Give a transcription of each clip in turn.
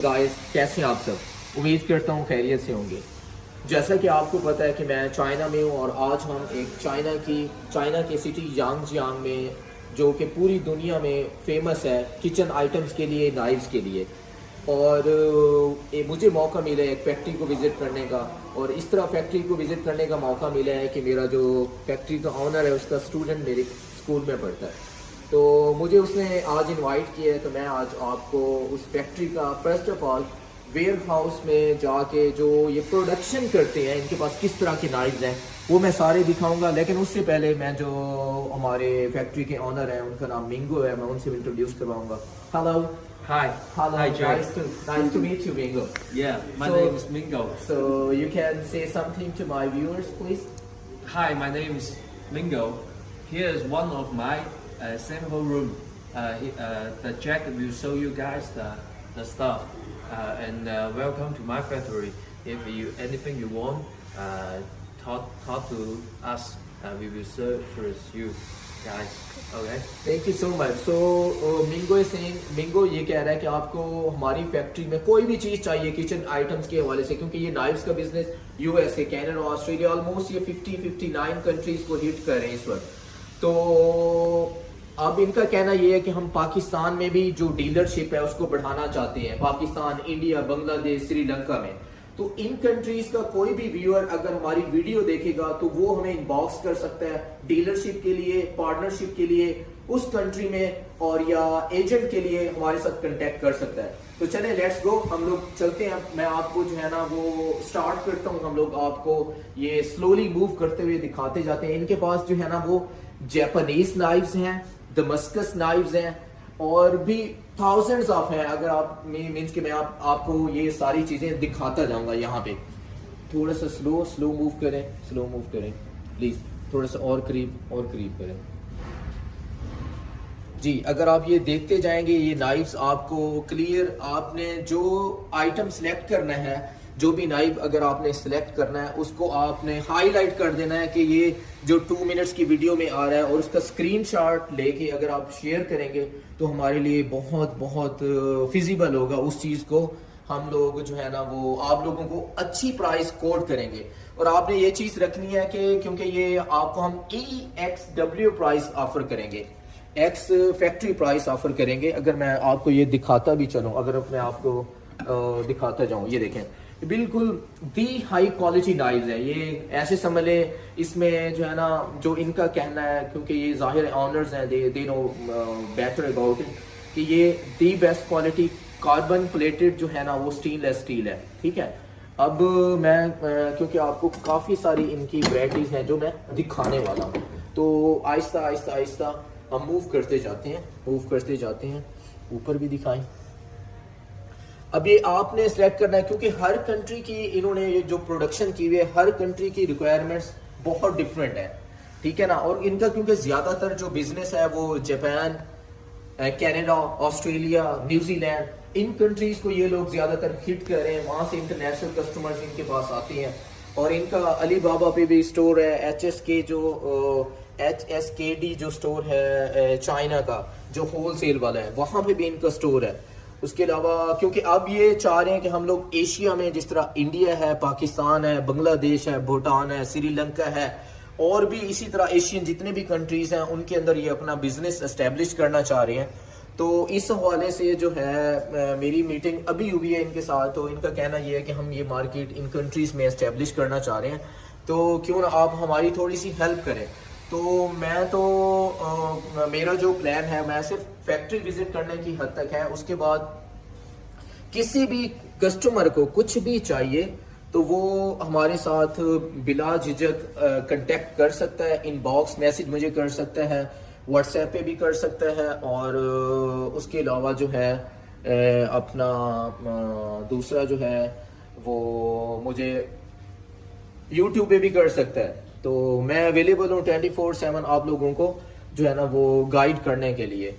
Guys, कैसे हैं आप सब। उम्मीद करता हूँ खैरियत से होंगे। जैसा कि आपको पता है कि मैं चाइना में हूँ और आज हम एक चाइना के सिटी यांगजियांग में, जो कि पूरी दुनिया में फेमस है किचन आइटम्स के लिए, नाइफ्स के लिए। और मुझे मौका मिला है एक फैक्ट्री को विज़िट करने का, और इस तरह फैक्ट्री को विज़िट करने का मौका मिला है कि मेरा जो फैक्ट्री का ऑनर है उसका स्टूडेंट मेरे स्कूल में पढ़ता है। तो मुझे उसने आज इनवाइट किया है, तो मैं आज आपको उस फैक्ट्री का first of all warehouse में जाके जो ये प्रोडक्शन करते हैं, इनके पास किस तरह के नाइफ्स हैं, वो मैं सारे दिखाऊंगा। लेकिन उससे पहले मैं जो हमारे फैक्ट्री के ऑनर हैं, उनका नाम मिंगो है, मैं उनसे इंट्रोड्यूस करवाऊंगा। Hello. Hi. Hello. Hi, Joe. Nice to meet you, Mingo. Yeah, my So- name is Mingo. So you can say something to my viewers, please. Hi, my name is Mingo. Here is one of my sample room. The Jack will show you guys the stuff. And welcome to my factory. If you anything you want, talk to us. We will serve you guys. Okay. Thank you so much. So Mingo is saying, Mingo ये कह रहा है कि आपको हमारी factory में कोई भी चीज़ चाहिए किचन आइटम्स के हवाले से, क्योंकि ये नाइफ्स का business USA, Canada, Australia, almost ये 59 कंट्रीज को हिट कर रहे हैं इस वक्त। तो अब इनका कहना ये है कि हम पाकिस्तान में भी जो डीलरशिप है उसको बढ़ाना चाहते हैं, पाकिस्तान, इंडिया, बांग्लादेश, श्रीलंका में। तो इन कंट्रीज का कोई भी व्यूअर अगर हमारी वीडियो देखेगा तो वो हमें इनबॉक्स कर सकता है डीलरशिप के लिए, पार्टनरशिप के लिए उस कंट्री में, और या एजेंट के लिए हमारे साथ कांटेक्ट कर सकता है। तो चलें, लेट्स गो, हम लोग चलते हैं। मैं आपको जो है ना वो स्टार्ट करता हूँ। हम लोग आपको ये स्लोली मूव करते हुए दिखाते जाते हैं। इनके पास जो है ना वो जापानीज नाइफ्स हैं, दमस्कस नाइफ्स हैं, और भी थाउजेंड्स ऑफ हैं। अगर आप मीन्स कि मैं आपको ये सारी चीजें दिखाता जाऊंगा। यहाँ पे थोड़ा सा स्लो मूव करें प्लीज, थोड़ा सा और करीब करें जी। अगर आप ये देखते जाएंगे ये नाइफ्स आपको क्लियर, आपने जो आइटम सिलेक्ट करना है, जो भी नाइफ अगर आपने सिलेक्ट करना है उसको आपने हाईलाइट कर देना है कि ये जो 2 मिनट्स की वीडियो में आ रहा है, और उसका स्क्रीनशॉट लेके अगर आप शेयर करेंगे तो हमारे लिए बहुत बहुत फिजिबल होगा। उस चीज़ को हम लोग जो है ना वो आप लोगों को अच्छी प्राइस कोड करेंगे। और आपने ये चीज़ रखनी है कि क्योंकि ये आपको हम EXW प्राइस ऑफर करेंगे, एक्स फैक्ट्री प्राइस ऑफर करेंगे। अगर मैं आपको ये दिखाता भी चलूँ, अगर मैं आपको दिखाता जाऊँ, ये देखें, बिल्कुल दी हाई क्वालिटी नाइफ्स है। ये ऐसे समझ लें, इसमें जो है ना जो इनका कहना है, क्योंकि ये जाहिर ऑनर्स हैं, they know better about it, कि ये the best quality carbon plated जो है ना वो स्टेनलेस स्टील है। ठीक है। अब मैं क्योंकि आपको काफ़ी सारी इनकी वैराइटीज़ हैं जो मैं दिखाने वाला हूँ, तो आहिस्ता आहिस्ता हम मूव करते जाते हैं। ऊपर भी दिखाएं। अब ये आपने सेलेक्ट करना है, क्योंकि हर कंट्री की इन्होंने ये जो प्रोडक्शन की हुई है, हर कंट्री की रिक्वायरमेंट्स बहुत डिफरेंट है। ठीक है ना। और इनका क्योंकि ज़्यादातर जो बिजनेस है वो जापान, कनाडा, ऑस्ट्रेलिया, न्यूजीलैंड, इन कंट्रीज को ये लोग ज़्यादातर हिट कर रहे हैं। वहाँ से इंटरनेशनल कस्टमर्स इनके पास आते हैं। और इनका अली बाबा पे भी स्टोर है, HSKD जो स्टोर है चाइना का, जो होलसेल वाला है, वहाँ पे भी इनका स्टोर है। उसके अलावा क्योंकि अब ये चाह रहे हैं कि हम लोग एशिया में, जिस तरह इंडिया है, पाकिस्तान है, बांग्लादेश है, भूटान है, श्रीलंका है, और भी इसी तरह एशियन जितने भी कंट्रीज हैं उनके अंदर ये अपना बिजनेस एस्टेब्लिश करना चाह रहे हैं। तो इस हवाले से जो है मेरी मीटिंग अभी हुई है इनके साथ। तो इनका कहना ये है कि हम ये मार्केट इन कंट्रीज में एस्टेब्लिश करना चाह रहे हैं, तो क्यों ना आप हमारी थोड़ी सी हेल्प करें। तो मेरा जो प्लान है, मैं सिर्फ फैक्ट्री विजिट करने की हद तक है। उसके बाद किसी भी कस्टमर को कुछ भी चाहिए तो वो हमारे साथ बिला झिझक कांटेक्ट कर सकता है, इनबॉक्स मैसेज मुझे कर सकता है, व्हाट्सएप पे भी कर सकता है, और उसके अलावा जो है अपना दूसरा जो है वो मुझे यूट्यूब पे भी कर सकता है। तो मैं अवेलेबल हूँ 24/7 आप लोगों को जो है ना वो गाइड करने के लिए।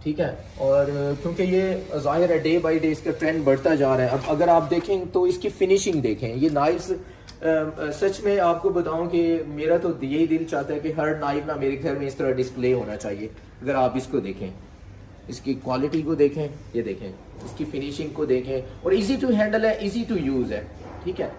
ठीक है। और क्योंकि ये जाहिर है डे बाय डे इसका ट्रेंड बढ़ता जा रहा है। अब अगर आप देखें तो इसकी फिनिशिंग देखें, ये नाइफ्स सच में आपको बताऊं कि मेरा तो यही दिल चाहता है कि हर नाइफ ना मेरे घर में इस तरह डिस्प्ले होना चाहिए। अगर आप इसको देखें, इसकी क्वालिटी को देखें, ये देखें, इसकी फिनिशिंग को देखें, और इजी टू हैंडल है, इजी टू यूज है, ठीक है।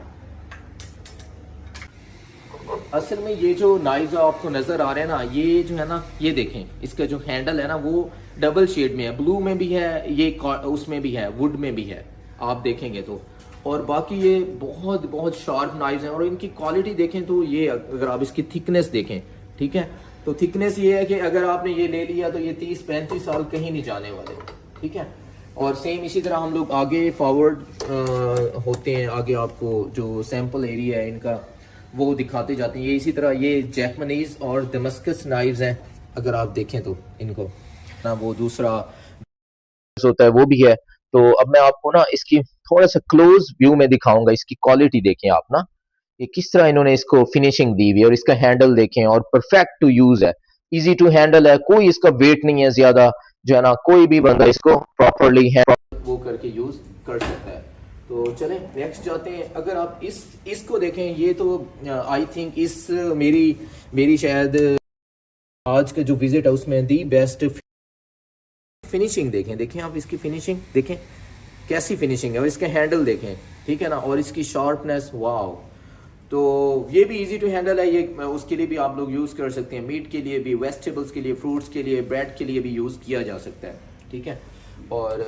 असल में ये जो नाइफ आपको नजर आ रहे हैं ना, ये जो है ना, ये देखें, इसका जो हैंडल है ना वो डबल शेड में है, ब्लू में भी है, ये उसमें भी है, वुड में भी है, आप देखेंगे तो। और बाकी ये बहुत बहुत शार्प नाइफ्स हैं, और इनकी क्वालिटी देखें तो ये, अगर आप इसकी थिकनेस देखें, ठीक है, तो थिकनेस ये है कि अगर आपने ये ले लिया तो ये 30-35 साल कहीं नहीं जाने वाले, ठीक है। और सेम इसी तरह हम लोग आगे फॉरवर्ड होते हैं, आगे आपको जो सैंपल एरिया है इनका वो दिखाते जाते हैं। ये इसी तरह ये जैपनीज और दमस्कस नाइव्स हैं, अगर आप देखें तो इनको ना, वो दूसरा होता है वो भी है। तो अब मैं आपको ना इसकी थोड़ा सा क्लोज व्यू में दिखाऊंगा, इसकी क्वालिटी देखें आप ना, ये किस तरह इन्होंने इसको फिनिशिंग दी हुई है, और इसका हैंडल देखें, और परफेक्ट टू यूज है, इजी टू हैंडल है, कोई इसका वेट नहीं है ज्यादा, जो है ना, कोई भी बंदा इसको प्रॉपरली है वो करके यूज कर सकता है। तो चलें नेक्स्ट जाते हैं। अगर आप इसको देखें, ये तो आई थिंक इस मेरी शायद आज का जो विजिट है उसमें दी बेस्ट फिनिशिंग देखें आप इसकी फिनिशिंग देखें कैसी फिनिशिंग है, और इसका हैंडल देखें, ठीक है ना, और इसकी शार्पनेस, वाव। तो ये भी इजी टू हैंडल है, ये उसके लिए भी आप लोग यूज़ कर सकते हैं, मीट के लिए भी, वेजिटेबल्स के लिए, फ्रूट्स के लिए, ब्रेड के लिए भी यूज़ किया जा सकता है, ठीक है। और